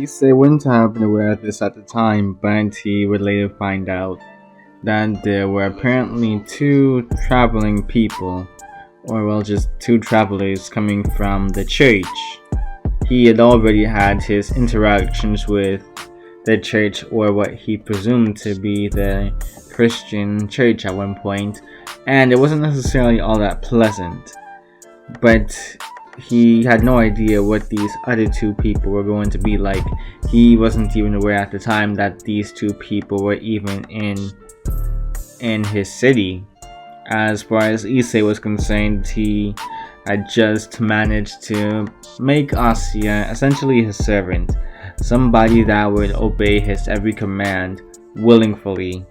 Issei wouldn't have been aware of this at the time, but he would later find out that there were apparently two traveling people, or well, just two travelers coming from the church. He had already had his interactions with the church, or what he presumed to be the Christian church at one point, and it wasn't necessarily all that pleasant. But he had no idea what these other two people were going to be like. He wasn't even aware at the time that these two people were even in his city. As far as Issei was concerned, he had just managed to make Asya essentially his servant, somebody that would obey his every command willingly,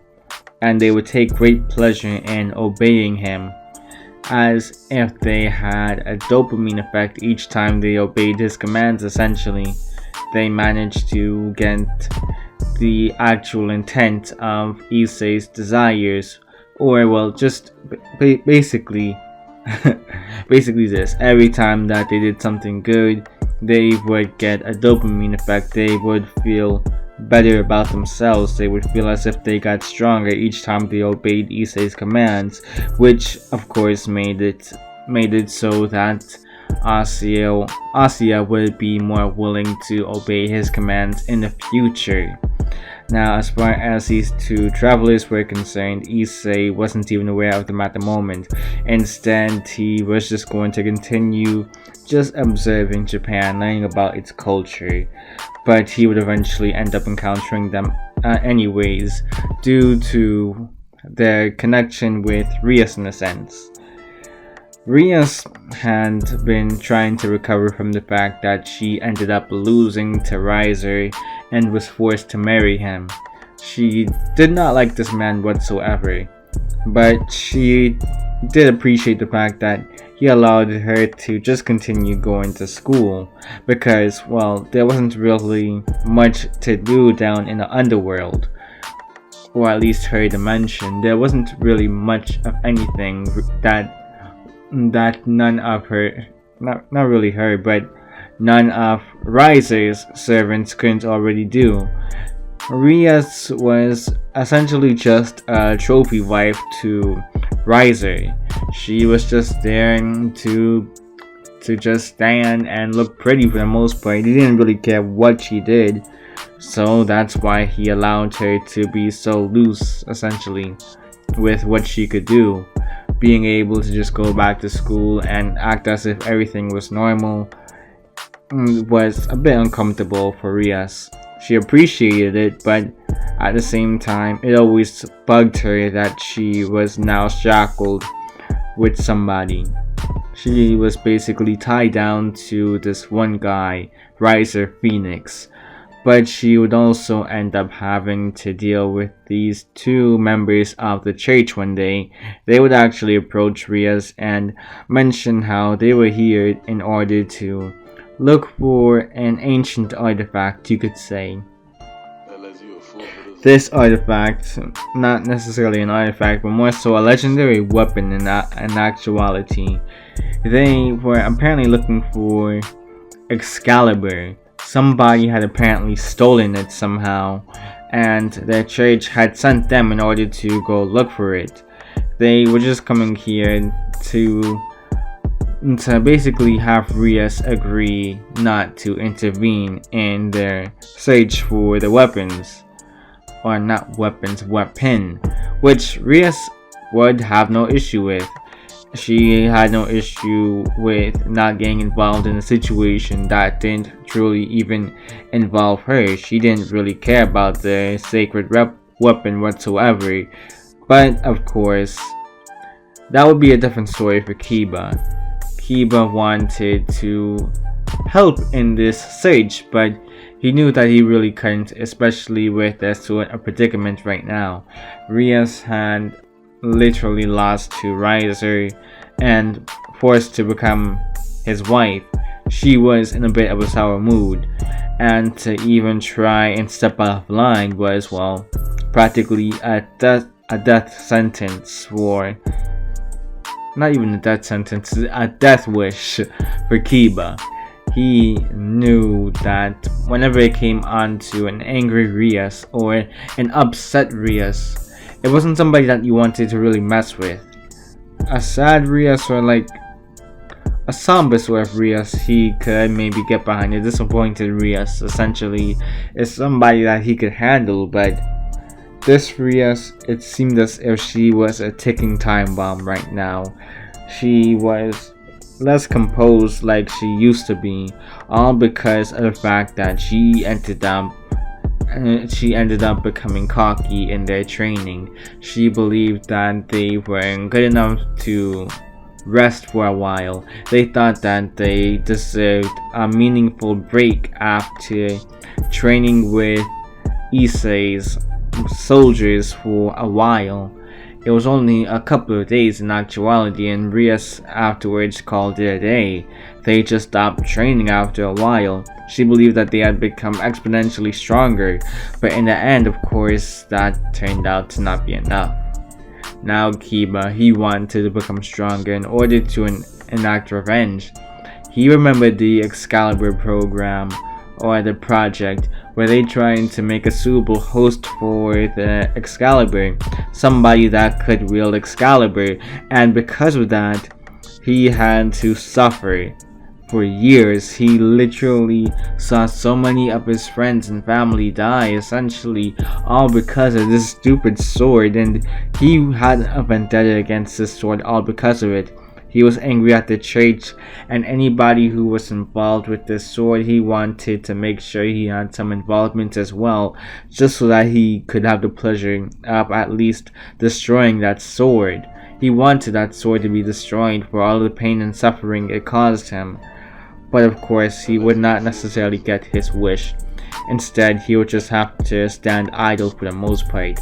and they would take great pleasure in obeying him, as if they had a dopamine effect each time they obeyed his commands. Essentially, they managed to get the actual intent of Issei's desires, or well, just basically basically this. Every time that they did something good, they would get a dopamine effect. They would feel better about themselves. They would feel as if they got stronger each time they obeyed Issei's commands, which of course made it so that Asya would be more willing to obey his commands in the future. Now, as far as these two travelers were concerned, Issei wasn't even aware of them at the moment. Instead, he was just going to continue just observing Japan, learning about its culture. But he would eventually end up encountering them anyways, due to their connection with Rias in a sense. Rias had been trying to recover from the fact that she ended up losing to Riser and was forced to marry him. She did not like this man whatsoever, but she did appreciate the fact that he allowed her to just continue going to school, because, well, there wasn't really much to do down in the underworld, or at least her dimension. There wasn't really much of anything that none of her, not really her, but none of Riser's servants couldn't already do. Rias was essentially just a trophy wife to Riser. She was just there to just stand and look pretty for the most part. He didn't really care what she did, so that's why he allowed her to be so loose, essentially, with what she could do. Being able to just go back to school and act as if everything was normal was a bit uncomfortable for Rias. She appreciated it, but at the same time, it always bugged her that she was now shackled with somebody. She was basically tied down to this one guy, Riser Phoenix, but she would also end up having to deal with these two members of the church one day. They would actually approach Rias and mention how they were here in order to look for an ancient artifact, you could say. This artifact, not necessarily an artifact, but more so a legendary weapon in actuality. They were apparently looking for Excalibur. Somebody had apparently stolen it somehow, and the church had sent them in order to go look for it. They were just coming here to basically have Rias agree not to intervene in their search for the weapons. Or not weapons, weapon, which Rias would have no issue with. She had no issue with not getting involved in a situation that didn't truly even involve her. She didn't really care about the sacred weapon whatsoever. But of course, that would be a different story for Kiba. Kiba wanted to help in this search, but he knew that he really couldn't, especially with the sort of predicament right now. Rias had literally lost to Riser and forced to become his wife. She was in a bit of a sour mood, and to even try and step out of line was, well, practically a death sentence for, not even a death sentence, a death wish for Kiba. he knew that whenever it came on to an angry Rias or an upset Rias, it wasn't somebody that you wanted to really mess with. A sad Rias or like a somber sort of Rias, he could maybe get behind. A disappointed Rias essentially is somebody that he could handle, but this Rias, it seemed as if she was a ticking time bomb right now. She was less composed like she used to be, all because of the fact that she ended up becoming cocky in their training. She believed that they weren't good enough to rest for a while. They thought that they deserved a meaningful break after training with Issei's soldiers for a while. It was only a couple of days in actuality, and Rias afterwards called it a day. They just stopped training after a while. She believed that they had become exponentially stronger, but in the end, of course, that turned out to not be enough. Now Kiba, he wanted to become stronger in order to enact revenge. He remembered the Excalibur program, or the project, where they tried to make a suitable host for the Excalibur, somebody that could wield Excalibur, and because of that, he had to suffer. For years, he literally saw so many of his friends and family die, essentially all because of this stupid sword, and he had a vendetta against this sword all because of it. He was angry at the church and anybody who was involved with this sword. He wanted to make sure he had some involvement as well, just so that he could have the pleasure of at least destroying that sword. He wanted that sword to be destroyed for all the pain and suffering it caused him. But of course, he would not necessarily get his wish. Instead, he would just have to stand idle for the most part.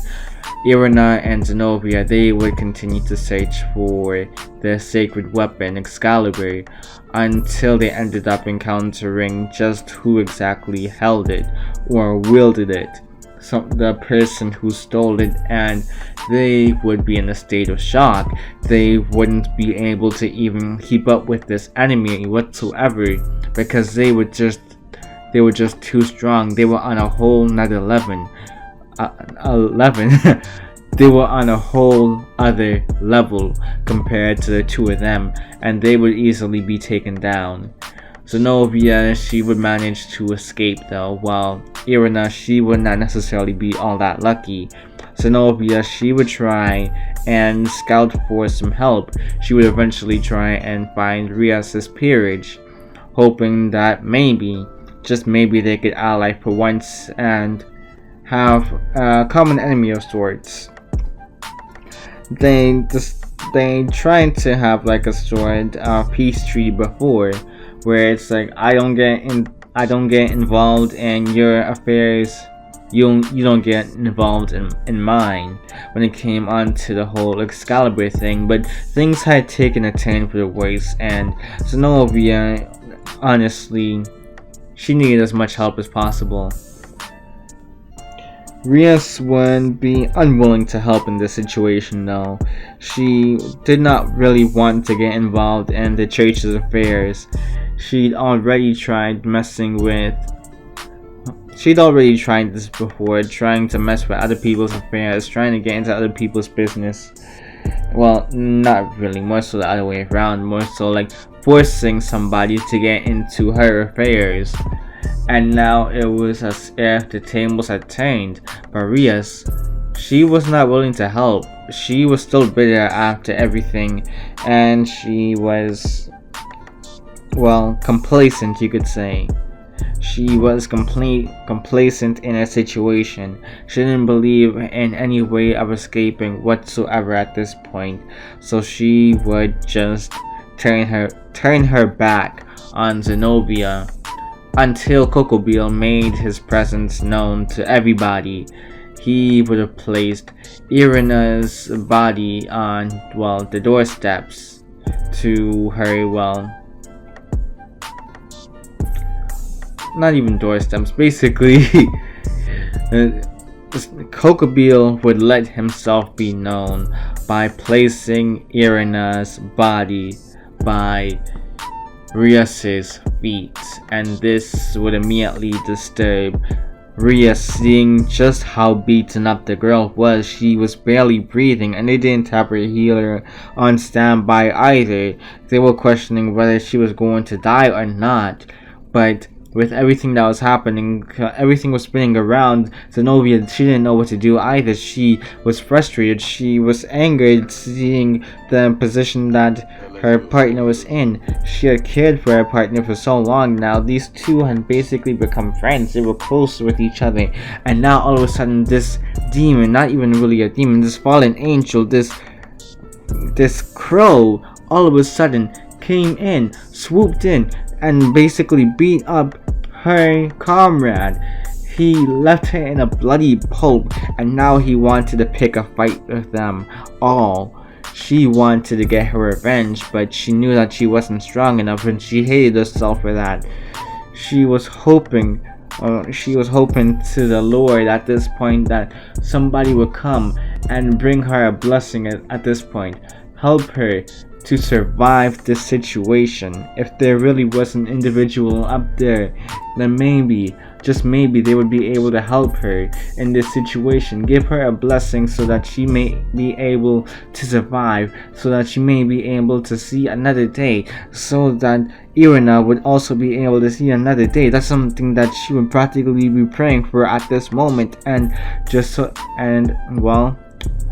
Irina and Zenobia, they would continue to search for the sacred weapon Excalibur until they ended up encountering just who exactly held it or wielded it. So the person who stole it, and they would be in a state of shock. They wouldn't be able to even keep up with this enemy whatsoever because they were just too strong. They were on a whole nother 11. They were on a whole other level compared to the two of them, and they would easily be taken down. Zenobia, she would manage to escape though, while Irina, she would not necessarily be all that lucky. Zenobia, she would try and scout for some help. She would eventually try and find Rias's peerage, hoping that maybe, just maybe, they could ally for once and have a common enemy of sorts. They tried to have like a sort of peace treaty before, where it's like I don't get involved in your affairs, you don't get involved in mine, when it came on to the whole Excalibur thing. But things had taken a turn for the worse, and Zenobia, honestly, she needed as much help as possible. Rias would be unwilling to help in this situation though. She did not really want to get involved in the church's affairs. She'd already tried this before, trying to mess with other people's affairs, trying to get into other people's business. Well, not really, more so the other way around, more so like forcing somebody to get into her affairs. And now it was as if the tables had turned. But Rias, she was not willing to help. She was still bitter after everything, and she was, well, complacent, you could say. She was complacent in her situation. She didn't believe in any way of escaping whatsoever at this point. So she would just turn her back on Zenobia until Kokobeel made his presence known to everybody. He would have placed Irina's body on, well, the doorsteps to her, well, not even doorsteps, basically. Kokobeel would let himself be known by placing Irina's body by Rias's feet, and this would immediately disturb Rias, seeing just how beaten up the girl was. She was barely breathing, and they didn't have her healer on standby either. They were questioning whether she was going to die or not, but with everything that was happening, everything was spinning around Zenobia. She didn't know what to do either. She was frustrated. She was angered seeing the position that her partner was in. She had cared for her partner for so long now. These two had basically become friends. They were close with each other. And now all of a sudden this demon, not even really a demon, this fallen angel, this crow, all of a sudden came in, swooped in, and basically beat up her comrade. He left her in a bloody pulp, and now he wanted to pick a fight with them all. She wanted to get her revenge, but she knew that she wasn't strong enough, and she hated herself for that. She was hoping to the Lord at this point that somebody would come and bring her a blessing at this point, help her to survive this situation. If there really was an individual up there, then maybe, just maybe, they would be able to help her in this situation, give her a blessing so that she may be able to survive, so that she may be able to see another day, so that Irina would also be able to see another day. That's something that she would practically be praying for at this moment. And well,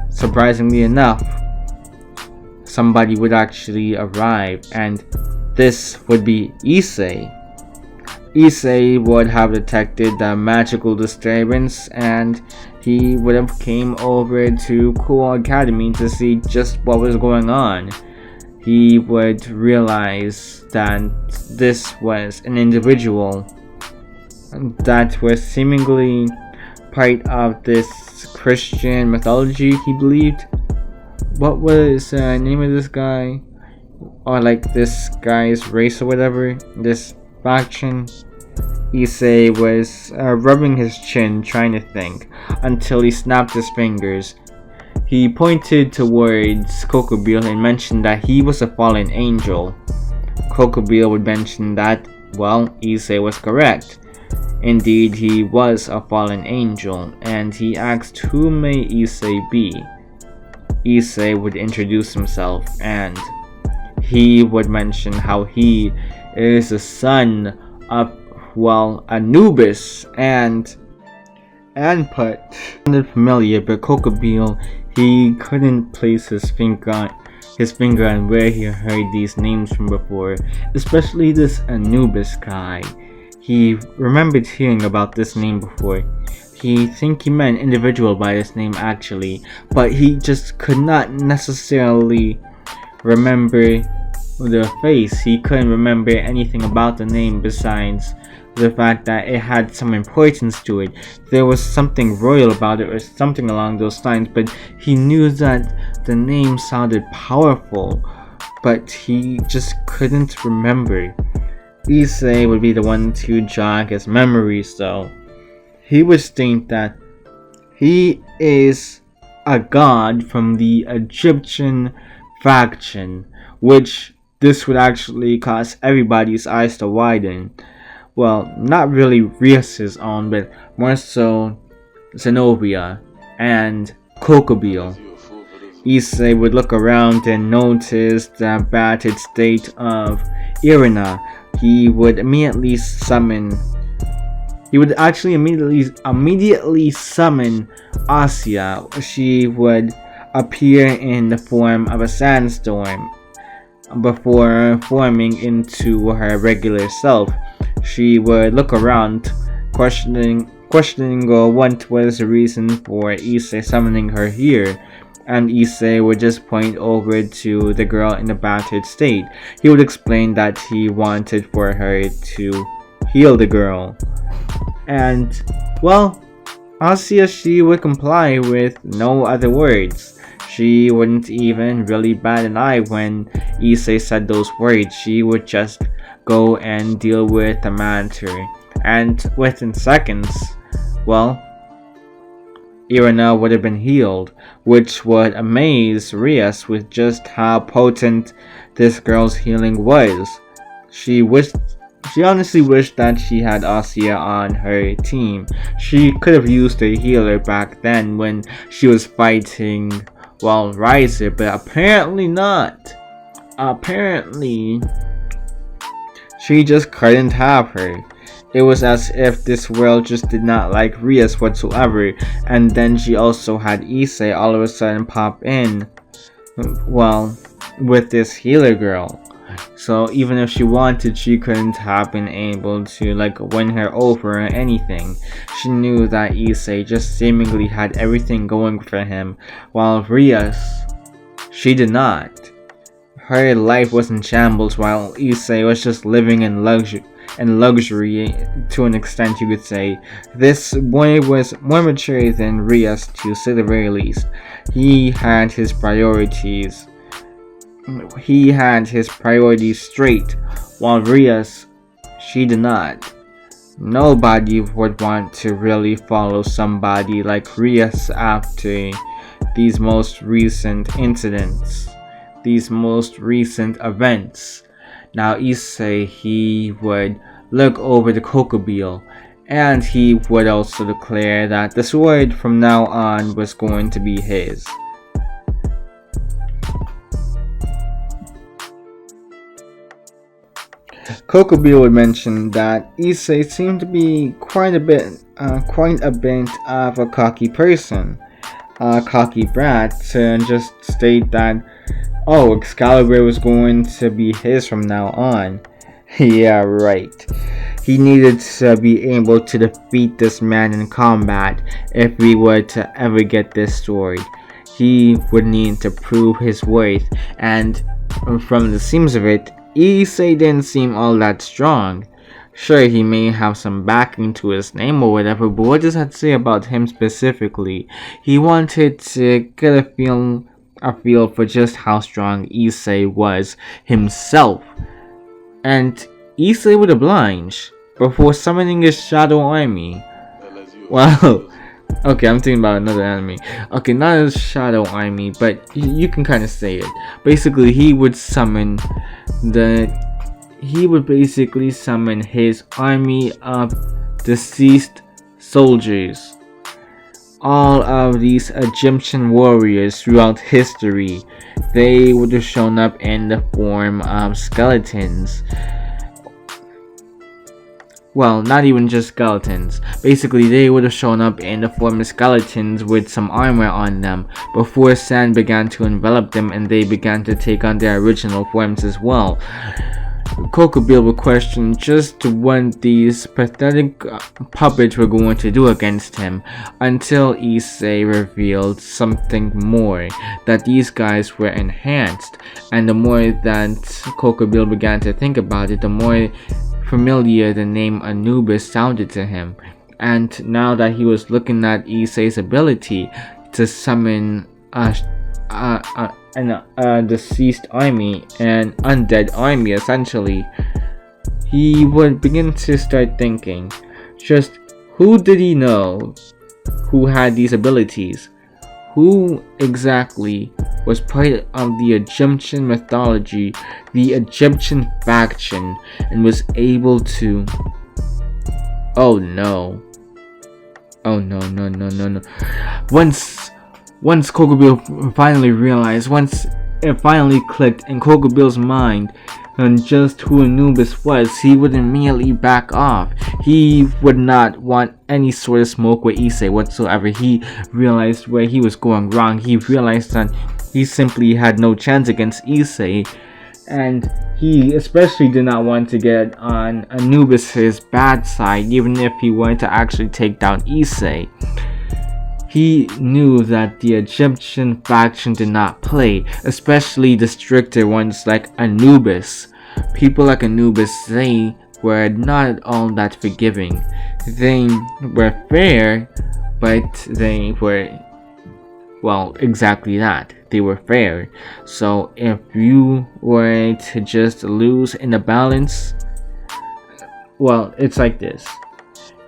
surprisingly enough, somebody would actually arrive, and this would be Issei. Issei would have detected the magical disturbance, and he would have came over to Cool Academy to see just what was going on. He would realize that this was an individual that was seemingly part of this Christian mythology, he believed. What was the name of this guy? Or like this guy's race or whatever? This faction? Issei was rubbing his chin, trying to think, until he snapped his fingers. He pointed towards Kokobile and mentioned that he was a fallen angel. Kokobile would mention that, well, Issei was correct. Indeed, he was a fallen angel, and he asked who may Issei be. Issei would introduce himself, and he would mention how he is the son of, well, Anubis, and put sounded familiar, but Kokobile, he couldn't place his finger on where he heard these names from before, especially this Anubis guy. He remembered hearing about this name before. He think he meant individual by this name actually, but he just could not necessarily remember the face. He couldn't remember anything about the name besides the fact that it had some importance to it. There was something royal about it or something along those lines, but he knew that the name sounded powerful, but he just couldn't remember. Issei would be the one to jog his memories though. He would state that he is a god from the Egyptian faction, which this would actually cause everybody's eyes to widen. Well, not really Rias's own, but more so Zenobia and Kokobile. Issei would look around and notice the battered state of Irina. He would immediately summon summon Asya. She would appear in the form of a sandstorm before forming into her regular self. She would look around, questioning what was the reason for Issei summoning her here, and Issei would just point over to the girl in the battered state. He would explain that he wanted for her to heal the girl. And, well, Asya, she would comply with no other words. She wouldn't even really bat an eye when Issei said those words. She would just go and deal with the matter. And within seconds, well, Irina would have been healed, which would amaze Rias with just how potent this girl's healing was. She wished she honestly wished that she had Asia on her team. She could have used a healer back then when she was fighting Riser, but apparently not. Apparently she just couldn't have her. It was as if this world just did not like Rias whatsoever, and then she also had Issei all of a sudden pop in, with this healer girl. So even if she wanted, she couldn't have been able to win her over or anything. She knew that Issei just seemingly had everything going for him, while Rias, she did not. Her life was in shambles while Issei was just living in luxury to an extent, you could say. This boy was more mature than Rias, to say the very least. He had his priorities straight, while Rias, she did not. Nobody would want to really follow somebody like Rias after these most recent incidents, these most recent events. Now Issei, he would look over the Kokobeel, and he would also declare that the sword from now on was going to be his. Kokobeel would mention that Issei seemed to be quite a bit of a cocky person, a cocky brat, and just state that, oh, Excalibur was going to be his from now on. Yeah, right. He needed to be able to defeat this man in combat if we were to ever get this sword. He would need to prove his worth, and from the seams of it, Issei didn't seem all that strong. Sure, he may have some backing to his name or whatever, but what does that say about him specifically? He wanted to get a feel for just how strong Issei was himself. And Issei would oblige before summoning his shadow army. Well, okay, I'm thinking about another enemy. Okay, not his shadow army, but you can kind of say it. Basically, he would basically summon his army of deceased soldiers. All of these Egyptian warriors throughout history, they would have shown up in the form of skeletons. Well, not even just skeletons. Basically, they would have shown up in the form of skeletons with some armor on them before sand began to envelop them and they began to take on their original forms as well. Kokobeel would question just what these pathetic puppets were going to do against him until Issei revealed something more, that these guys were enhanced. And the more that Kokobeel began to think about it, the more familiar the name Anubis sounded to him. And now that he was looking at Issei's ability to summon a deceased army, an undead army essentially, he would begin to start thinking, just who did he know who had these abilities? Who exactly was part of the Egyptian mythology, the Egyptian faction, and was able to... Oh no. Once Kokobeel finally realized, once it finally clicked in Kokobeel's mind on just who Anubis was, he would immediately back off. He would not want any sort of smoke with Issei whatsoever. He realized where he was going wrong. He realized that he simply had no chance against Issei, and he especially did not want to get on Anubis' bad side, even if he wanted to actually take down Issei. He knew that the Egyptian faction did not play, especially the stricter ones like Anubis. People like Anubis, they were not all that forgiving. They were fair, but they were, well, exactly that. They were fair. So if you were to just lose in the balance, well, it's like this.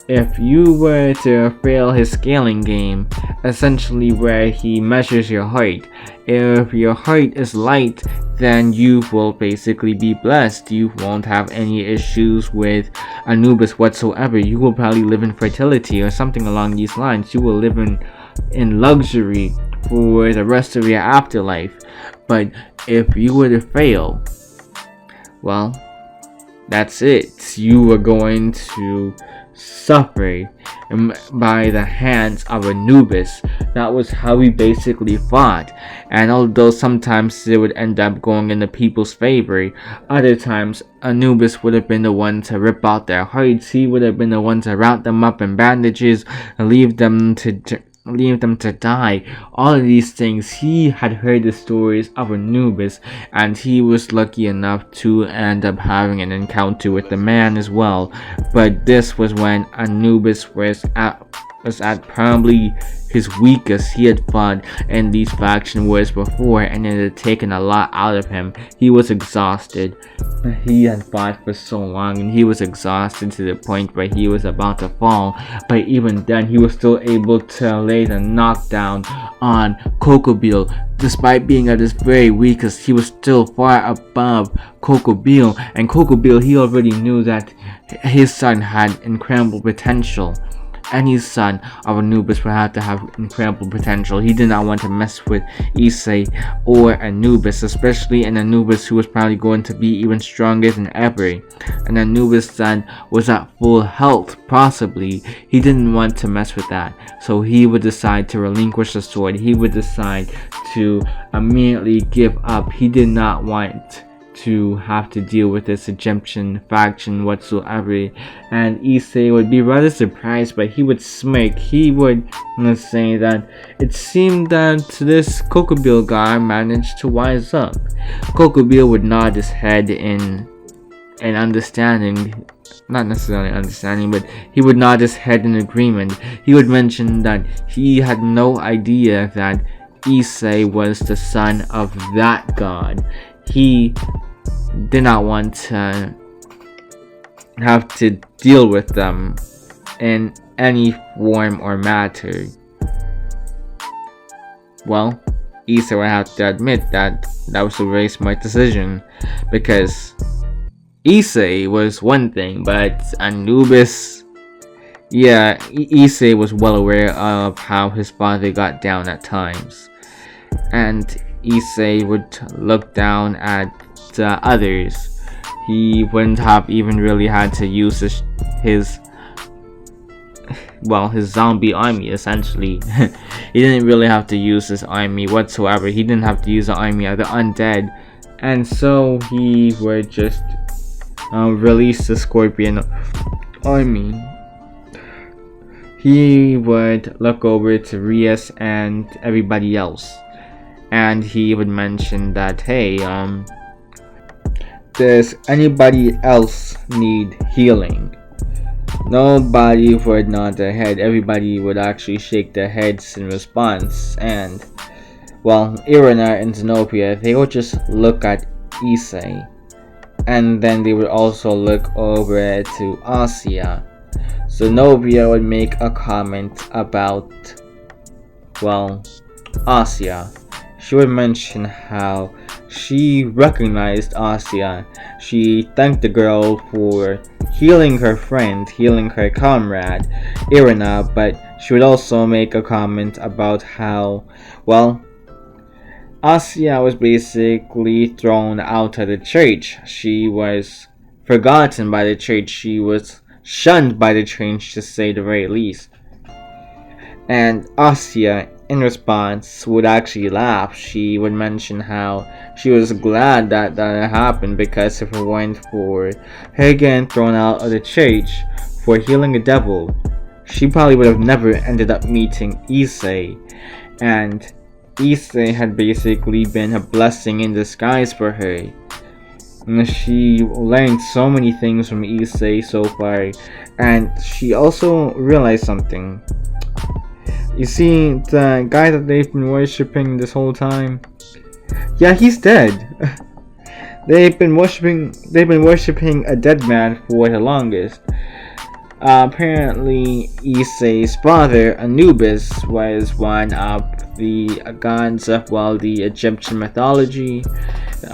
if you were to fail his scaling game, essentially where he measures your height, if your height is light, then you will basically be blessed. You won't have any issues with Anubis whatsoever. You will probably live in fertility or something along these lines. You will live in luxury for the rest of your afterlife. But if you were to fail, well, that's it. You are going to suffer by the hands of Anubis. That was how he basically fought. And although sometimes it would end up going in the people's favor, other times Anubis would have been the one to rip out their hides. He would have been the one to wrap them up in bandages and leave them to die. All of these things, he had heard the stories of Anubis, and he was lucky enough to end up having an encounter with the man as well. But this was when Anubis was at probably his weakest. He had fought in these faction wars before, and it had taken a lot out of him. He was exhausted. He had fought for so long, and he was exhausted to the point where he was about to fall. But even then, he was still able to lay the knockdown on Crocodile. Despite being at his very weakest, he was still far above Crocodile. And Crocodile, he already knew that his son had incredible potential. Any son of Anubis would have to have incredible potential. He did not want to mess with Issei or Anubis, especially an Anubis who was probably going to be even stronger than ever. And Anubis then was at full health, possibly. He didn't want to mess with that. So he would decide to relinquish the sword. He would decide to immediately give up. He did not want to have to deal with this Egyptian faction whatsoever, and Issei would be rather surprised, but he would smirk. He would say that it seemed that this Crocodile guy managed to wise up. Crocodile would nod his head in understanding, not necessarily understanding, but he would nod his head in agreement. He would mention that he had no idea that Issei was the son of that god. He did not want to have to deal with them in any form or matter. Well, Issei would have to admit that was a very smart decision, because Issei was one thing, but Anubis, yeah, Issei was well aware of how his father got down at times, and Issei would look down at others. He wouldn't have even really had to use his zombie army, essentially. He didn't really have to use his army whatsoever. He didn't have to use the army of the undead, and so he would just release the Scorpion army. He would look over to Rias and everybody else, and he would mention that, hey, does anybody else need healing? Nobody would nod their head. Everybody would actually shake their heads in response. And, well, Irina and Zenobia, they would just look at Issei. And then they would also look over to Asia. Zenobia would make a comment about, well, Asia. She would mention how she recognized Asia. She thanked the girl for healing her friend, healing her comrade, Irina, but she would also make a comment about how, well, Asia was basically thrown out of the church. She was forgotten by the church. She was shunned by the church, to say the very least. And Asia, in response, would actually laugh. She would mention how she was glad that happened, because if it weren't for her getting thrown out of the church for healing a devil, she probably would have never ended up meeting Issei. And Issei had basically been a blessing in disguise for her. And she learned so many things from Issei so far, and she also realized something. You see, the guy that they've been worshipping this whole time, yeah, he's dead. They've been worshipping a dead man for the longest. Apparently, Issei's father, Anubis, was one of the gods of, well, the Egyptian mythology,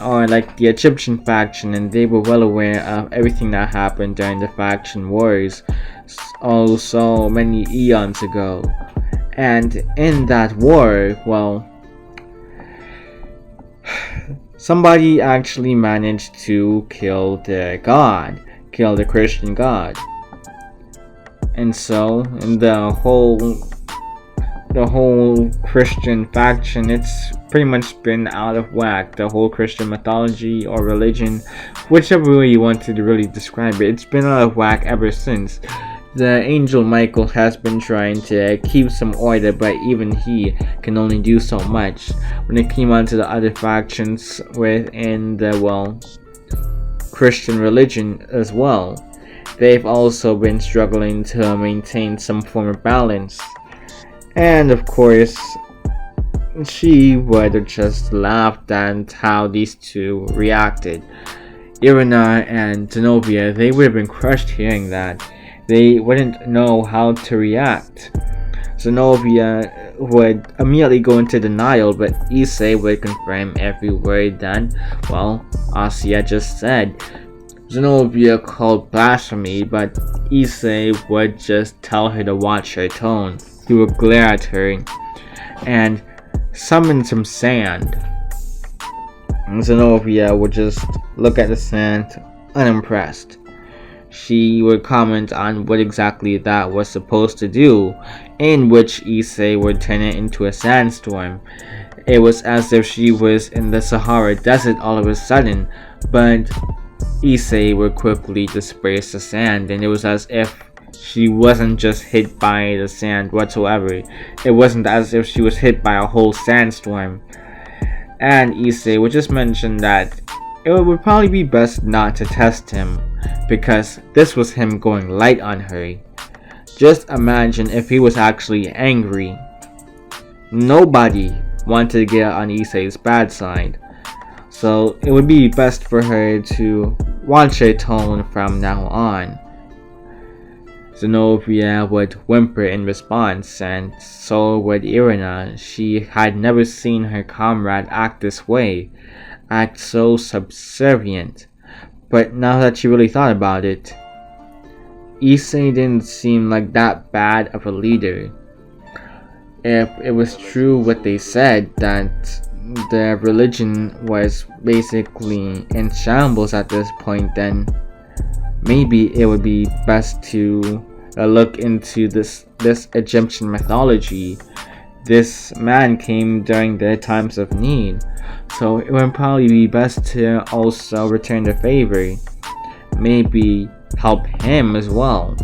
or like the Egyptian faction, and they were well aware of everything that happened during the faction wars so many eons ago. And in that war, well, somebody actually managed to kill the god, kill the Christian god. And so, in the whole Christian faction, it's pretty much been out of whack. The whole Christian mythology or religion, whichever way you want to really describe it, it's been out of whack ever since. The angel Michael has been trying to keep some order, but even he can only do so much. When it came on to the other factions within the, well, Christian religion as well, they've also been struggling to maintain some form of balance. And of course, she would have just laughed at how these two reacted. Irina and Zenobia, they would have been crushed hearing that. They wouldn't know how to react. Zenobia would immediately go into denial, but Issei would confirm every word that, well, Asya just said. Zenobia called blasphemy, but Issei would just tell her to watch her tone. He would glare at her and summon some sand. Zenobia would just look at the sand unimpressed. She would comment on what exactly that was supposed to do, in which Issei would turn it into a sandstorm. It was as if she was in the Sahara Desert all of a sudden, but Issei would quickly disperse the sand, and it was as if she wasn't just hit by the sand whatsoever. It wasn't as if she was hit by a whole sandstorm. And Issei would just mention that it would probably be best not to test him, because this was him going light on her. Just imagine if he was actually angry. Nobody wanted to get on Issei's bad side, so it would be best for her to watch her tone from now on. Zenobia would whimper in response, and so would Irina. She had never seen her comrade act this way, act so subservient. But now that she really thought about it, Issei didn't seem like that bad of a leader. If it was true what they said, that the religion was basically in shambles at this point, then maybe it would be best to look into this Egyptian mythology. This man came during their times of need, so it would probably be best to also return the favor. Maybe help him as well.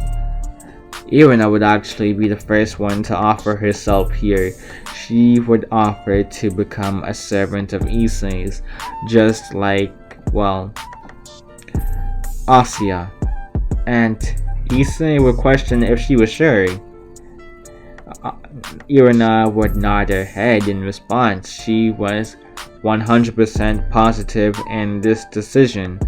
Irina would actually be the first one to offer herself here. She would offer to become a servant of Issei's, just like, well, Asya. And Issei would question if she was sure. Irina would nod her head in response. She was 100% positive in this decision.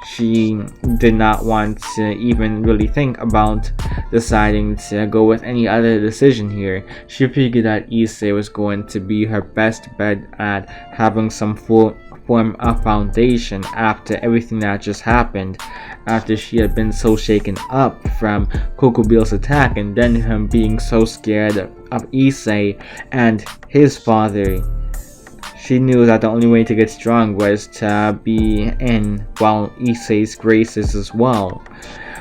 She did not want to even really think about deciding to go with any other decision here. She figured that Issei was going to be her best bet at having some form of foundation after everything that just happened, after she had been so shaken up from Kokobil's attack, and then him being so scared of Issei and his father. She knew that the only way to get strong was to be in, well, Issei's graces as well.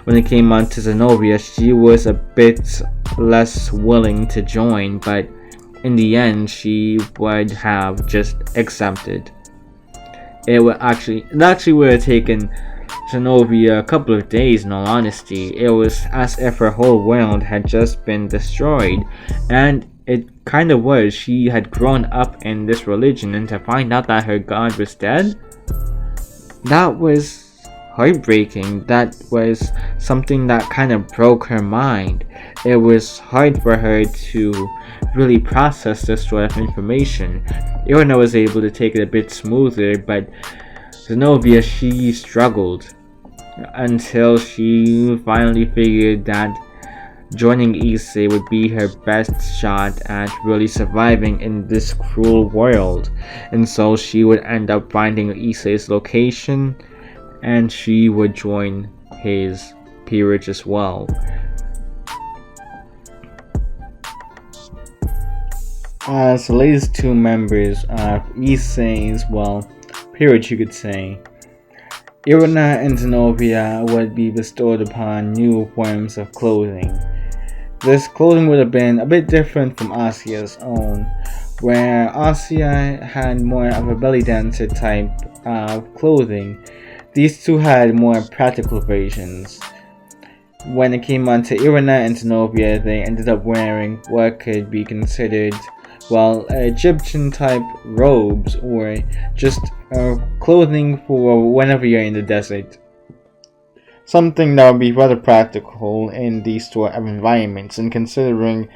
When it came on to Zenobia, she was a bit less willing to join, but in the end, she would have just accepted. It actually would have taken Zenobia a couple of days, in all honesty. It was as if her whole world had just been destroyed, and it kind of was. She had grown up in this religion, and to find out that her god was dead, that was heartbreaking. That was something that kind of broke her mind. It was hard for her to really process this sort of information. Irina was able to take it a bit smoother, but Zenobia, she struggled. until she finally figured that joining Issei would be her best shot at really surviving in this cruel world. And so she would end up finding Issei's location and she would join his peerage as well. As the latest two members of Issei's, peerage, you could say, Irina and Zenobia would be bestowed upon new forms of clothing. This clothing would have been a bit different from Asia's own, where Asia had more of a belly dancer type of clothing. These two had more practical versions. When it came on to Irina and Zenobia, they ended up wearing what could be considered Egyptian type robes or just clothing for whenever you're in the desert. Something that would be rather practical in these sort of environments, and considering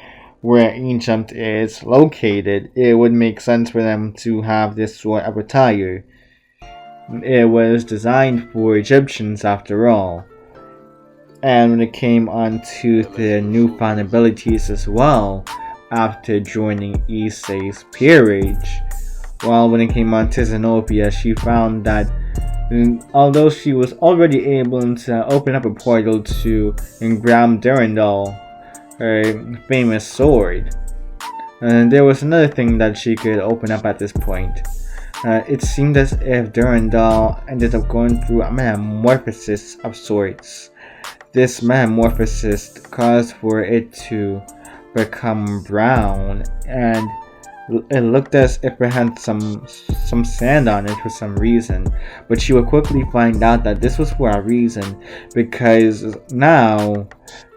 where Egypt is located, it would make sense for them to have this sort of attire. It was designed for Egyptians after all. And when it came on to their newfound abilities as well, after joining Issei's peerage, when it came on to Zenobia, she found that although she was already able to open up a portal to engram Durandal, her famous sword, there was another thing that she could open up at this point. It seemed as if Durandal ended up going through a metamorphosis of sorts. This metamorphosis caused for it to become brown, and it looked as if it had some sand on it for some reason. But she would quickly find out that this was for a reason, because now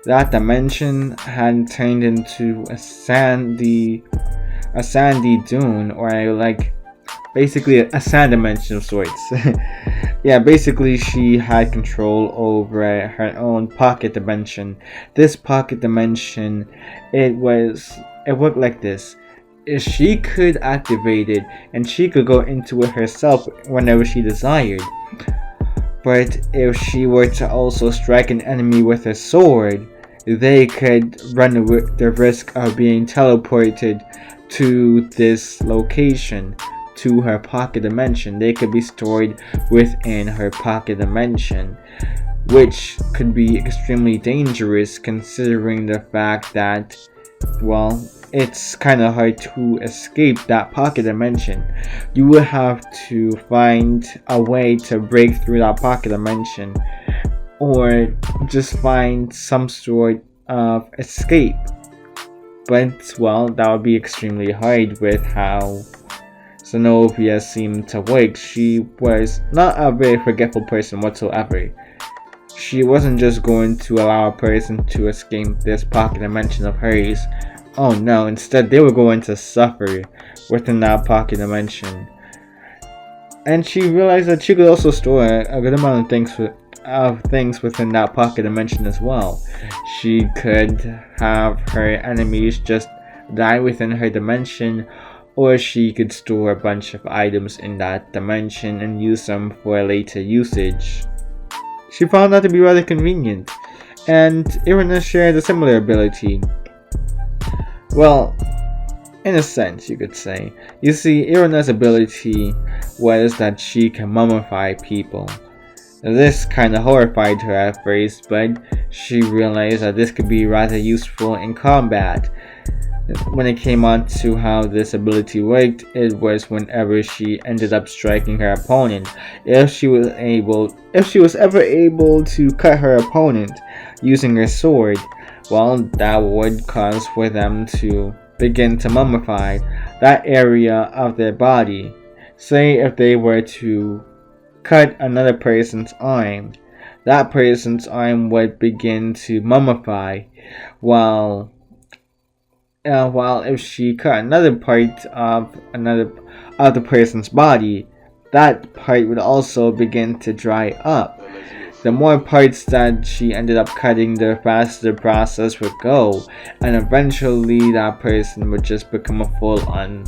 that dimension had turned into a sandy dune, or basically a sand dimension of sorts. Yeah, basically she had control over her own pocket dimension. This pocket dimension, it worked like this. She could activate it and she could go into it herself whenever she desired. But if she were to also strike an enemy with her sword, they could run the risk of being teleported to this location, to her pocket dimension. They could be stored within her pocket dimension, which could be extremely dangerous considering the fact that, it's kind of hard to escape that pocket dimension. You will have to find a way to break through that pocket dimension, or just find some sort of escape. But, that would be extremely hard with how Zenobia seemed to work. She was not a very forgetful person whatsoever. She wasn't just going to allow a person to escape this pocket dimension of hers. Oh no, instead they were going to suffer within that pocket dimension. And she realized that she could also store a good amount of things within that pocket dimension as well. She could have her enemies just die within her dimension, or she could store a bunch of items in that dimension and use them for later usage. She found that to be rather convenient, and Irina shared a similar ability. In a sense, you could say. You see, Irina's ability was that she can mummify people. This kinda horrified her at first, but she realized that this could be rather useful in combat. When it came on to how this ability worked, it was whenever she ended up striking her opponent. If she was ever able to cut her opponent using her sword, that would cause for them to begin to mummify that area of their body. Say if they were to cut another person's arm, that person's arm would begin to mummify, while if she cut another part of the person's body, that part would also begin to dry up. The more parts that she ended up cutting, the faster the process would go, and eventually that person would just become a full-on,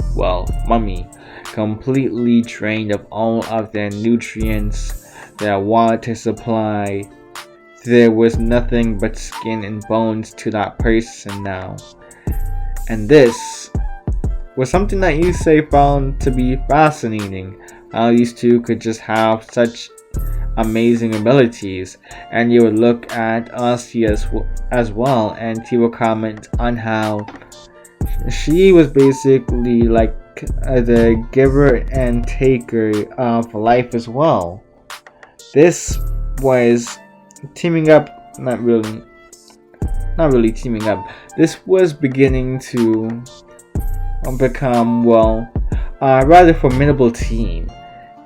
mummy, completely drained of all of their nutrients, the water supply. There was nothing but skin and bones to that person now. And this was something that Issei found to be fascinating. How these two could just have such amazing abilities. And you would look at Issei as well, and he would comment on how she was basically like the giver and taker of life as well. This was teaming up, not really teaming up. This was beginning to become, well, a rather formidable team.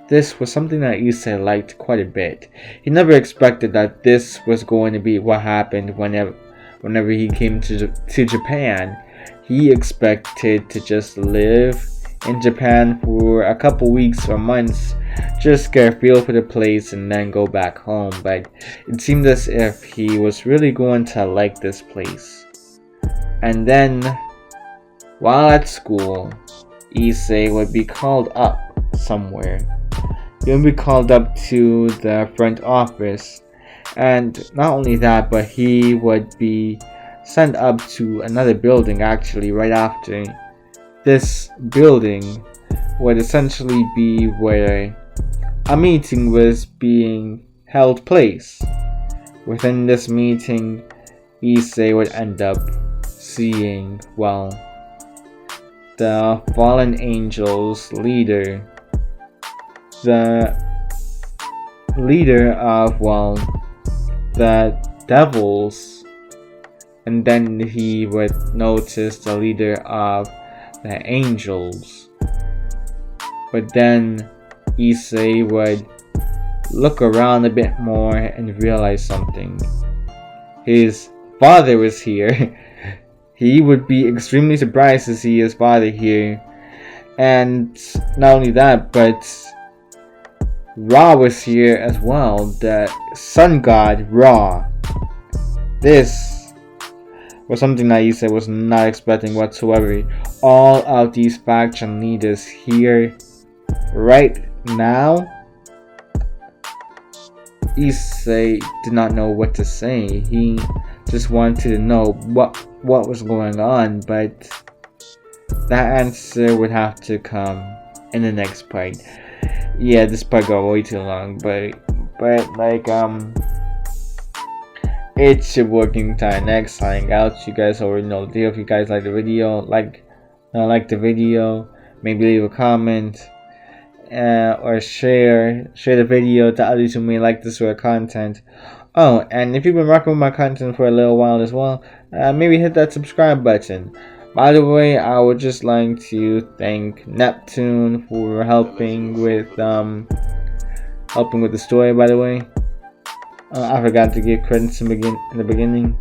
This was something that Issei liked quite a bit. He never expected that this was going to be what happened whenever he came to Japan. He expected to just live in Japan for a couple weeks or months, just get a feel for the place and then go back home, but it seemed as if he was really going to like this place. And then, while at school, Issei would be called up somewhere. He would be called up to the front office, and not only that, but he would be sent up to another building actually right after. This building would essentially be where a meeting was being held place. Within this meeting, Issei would end up seeing, well, the fallen angels leader, the leader of, well, the devils, and then he would notice the leader of the angels. But then Issei would look around a bit more and realize something. His father was here. He would be extremely surprised to see his father here. And not only that, but Ra was here as well. The sun god Ra. This was something that Issei was not expecting whatsoever. All of these faction leaders here right now. Issei did not know what to say. He just wanted to know what was going on, but that answer would have to come in the next part. Yeah, this part got way too long, but like it's your working time. Next signing out. You guys already know the deal. If you guys like the video, like the video, maybe leave a comment or share the video to others who may like this sort of content. Oh, and if you've been rocking with my content for a little while as well, maybe hit that subscribe button. By the way, I would just like to thank Neptune for helping with the story. By the way, I forgot to give credits in the beginning.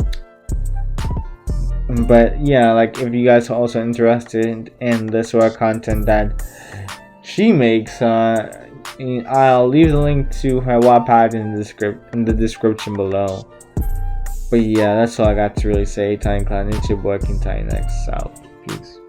But yeah, like if you guys are also interested in the sort of content that she makes, I'll leave the link to her Wattpad in the description below. But yeah, that's all I got to really say. Time Clan, it's your boy Kintai next out. Peace.